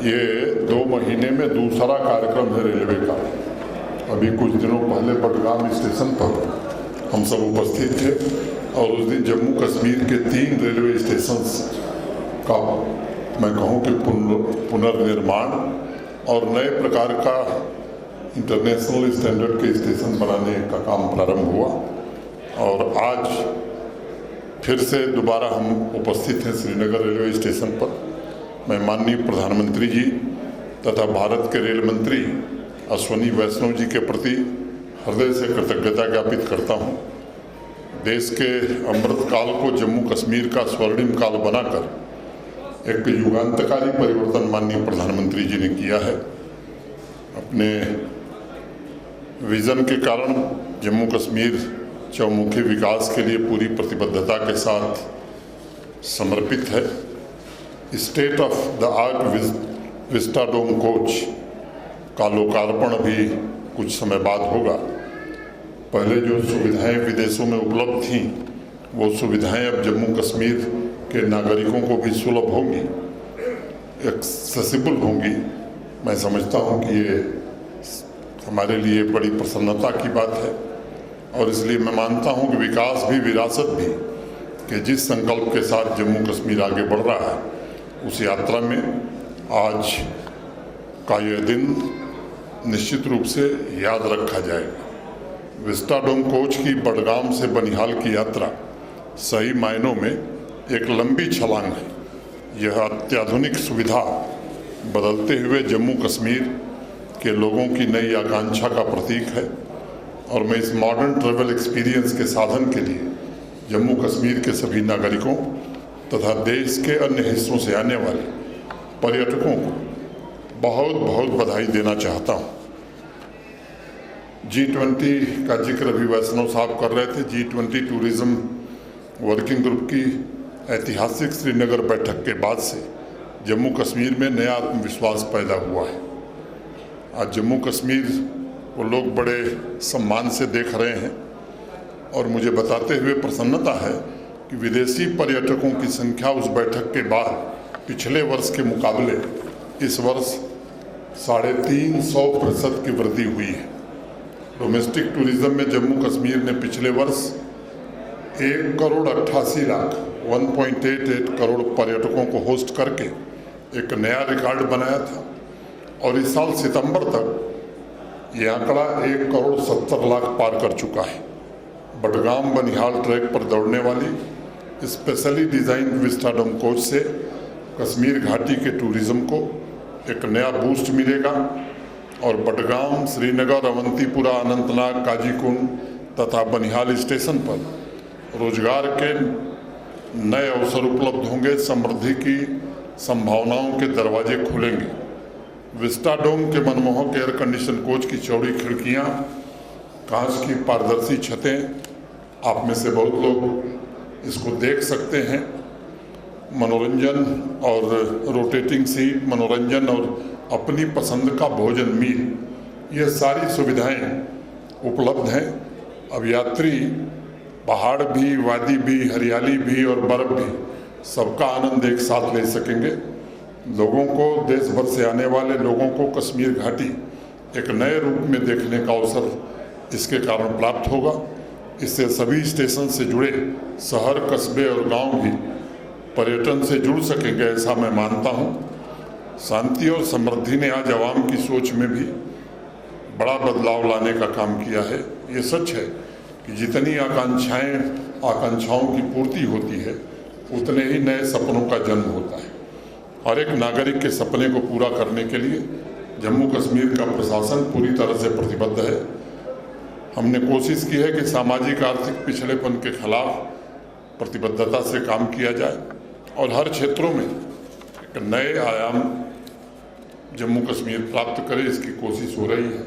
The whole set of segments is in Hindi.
ये 2 महीने में दूसरा कार्यक्रम है रेलवे का। अभी कुछ दिनों पहले बडगाम स्टेशन पर हम सब उपस्थित थे और उस दिन जम्मू कश्मीर के 3 रेलवे स्टेशन का मैं कहूँ कि पुनर्निर्माण और नए प्रकार का इंटरनेशनल स्टैंडर्ड के स्टेशन बनाने का काम प्रारंभ हुआ और आज फिर से दोबारा हम उपस्थित हैं श्रीनगर रेलवे स्टेशन पर। मैं माननीय प्रधानमंत्री जी तथा भारत के रेल मंत्री अश्विनी वैष्णव जी के प्रति हृदय से कृतज्ञता ज्ञापित करता हूँ। देश के अमृत काल को जम्मू कश्मीर का स्वर्णिम काल बनाकर एक युगांतकारी परिवर्तन माननीय प्रधानमंत्री जी ने किया है। अपने विजन के कारण जम्मू कश्मीर चौमुखी विकास के लिए पूरी प्रतिबद्धता के साथ समर्पित है। State of the art vistadome coach का लोकार्पण भी कुछ समय बाद होगा। पहले जो सुविधाएं विदेशों में उपलब्ध थीं वो सुविधाएं अब जम्मू कश्मीर के नागरिकों को भी सुलभ होंगी, एक्सेसिबल होंगी। मैं समझता हूं कि ये हमारे लिए बड़ी प्रसन्नता की बात है और इसलिए मैं मानता हूं कि विकास भी विरासत भी कि जिस संकल्प के साथ जम्मू कश्मीर आगे बढ़ रहा है उस यात्रा में आज का यह दिन निश्चित रूप से याद रखा जाएगा। विस्टाडोम कोच की बडगाम से बनिहाल की यात्रा सही मायनों में एक लंबी छलांग है। यह अत्याधुनिक सुविधा बदलते हुए जम्मू कश्मीर के लोगों की नई आकांक्षा का प्रतीक है और मैं इस मॉडर्न ट्रैवल एक्सपीरियंस के साधन के लिए जम्मू कश्मीर के सभी नागरिकों तथा देश के अन्य हिस्सों से आने वाले पर्यटकों को बहुत बहुत बधाई देना चाहता हूँ। G20 का जिक्र अभी वैष्णव साहब कर रहे थे। G20 टूरिज्म वर्किंग ग्रुप की ऐतिहासिक श्रीनगर बैठक के बाद से जम्मू कश्मीर में नया आत्मविश्वास पैदा हुआ है। आज जम्मू कश्मीर को लोग बड़े सम्मान से देख रहे हैं और मुझे बताते हुए प्रसन्नता है कि विदेशी पर्यटकों की संख्या उस बैठक के बाद पिछले वर्ष के मुकाबले इस वर्ष 350% की वृद्धि हुई है। डोमेस्टिक टूरिज्म में जम्मू कश्मीर ने पिछले वर्ष 1,88,00,000 1.88 करोड़ पर्यटकों को होस्ट करके एक नया रिकॉर्ड बनाया था और इस साल सितंबर तक ये आंकड़ा 1,70,00,000 पार कर चुका है। बडगाम बनिहाल ट्रैक पर दौड़ने वाली स्पेशली डिज़ाइन विस्टाडोम कोच से कश्मीर घाटी के टूरिज्म को एक नया बूस्ट मिलेगा और बडगाम, श्रीनगर, अवंतीपुरा, अनंतनाग, काजीकुंड तथा बनिहाल स्टेशन पर रोजगार के नए अवसर उपलब्ध होंगे। समृद्धि की संभावनाओं के दरवाजे खुलेंगे। विस्टाडोम के मनमोहक एयर कंडीशन कोच की चौड़ी खिड़कियां, कांच की पारदर्शी छतें, आप में से बहुत लोग इसको देख सकते हैं। मनोरंजन और रोटेटिंग सीट, मनोरंजन और अपनी पसंद का भोजन मील, ये सारी सुविधाएं उपलब्ध हैं। अब यात्री पहाड़ भी, वादी भी, हरियाली भी और बर्फ भी सबका आनंद एक साथ ले सकेंगे। लोगों को, देश भर से आने वाले लोगों को कश्मीर घाटी एक नए रूप में देखने का अवसर इसके कारण प्राप्त होगा। इससे सभी स्टेशन से जुड़े शहर, कस्बे और गांव भी पर्यटन से जुड़ सकेंगे, ऐसा मैं मानता हूं। शांति और समृद्धि ने आज आवाम की सोच में भी बड़ा बदलाव लाने का काम किया है। ये सच है कि जितनी आकांक्षाओं की पूर्ति होती है उतने ही नए सपनों का जन्म होता है। हर एक नागरिक के सपने को पूरा करने के लिए जम्मू कश्मीर का प्रशासन पूरी तरह से प्रतिबद्ध है। हमने कोशिश की है कि सामाजिक आर्थिक पिछड़ेपन के खिलाफ प्रतिबद्धता से काम किया जाए और हर क्षेत्रों में एक नए आयाम जम्मू कश्मीर प्राप्त करे, इसकी कोशिश हो रही है।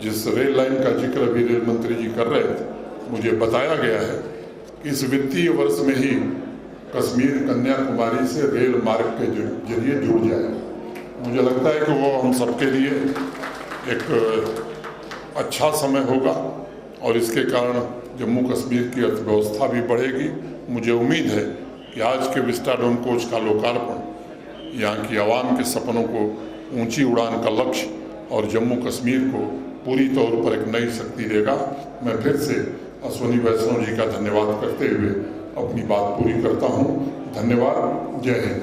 जिस रेल लाइन का जिक्र अभी रेल मंत्री जी कर रहे थे, मुझे बताया गया है कि इस वित्तीय वर्ष में ही कश्मीर कन्याकुमारी से रेल मार्ग के जरिए जुड़ जाएगा। मुझे लगता है कि वो हम सबके लिए एक अच्छा समय होगा और इसके कारण जम्मू कश्मीर की अर्थव्यवस्था भी बढ़ेगी। मुझे उम्मीद है कि आज के विस्टाडोम कोच का लोकार्पण यहाँ की आवाम के सपनों को ऊंची उड़ान का लक्ष्य और जम्मू कश्मीर को पूरी तौर पर एक नई शक्ति देगा। मैं फिर से अश्विनी वैष्णव जी का धन्यवाद करते हुए अपनी बात पूरी करता हूँ। धन्यवाद। जय हिंद।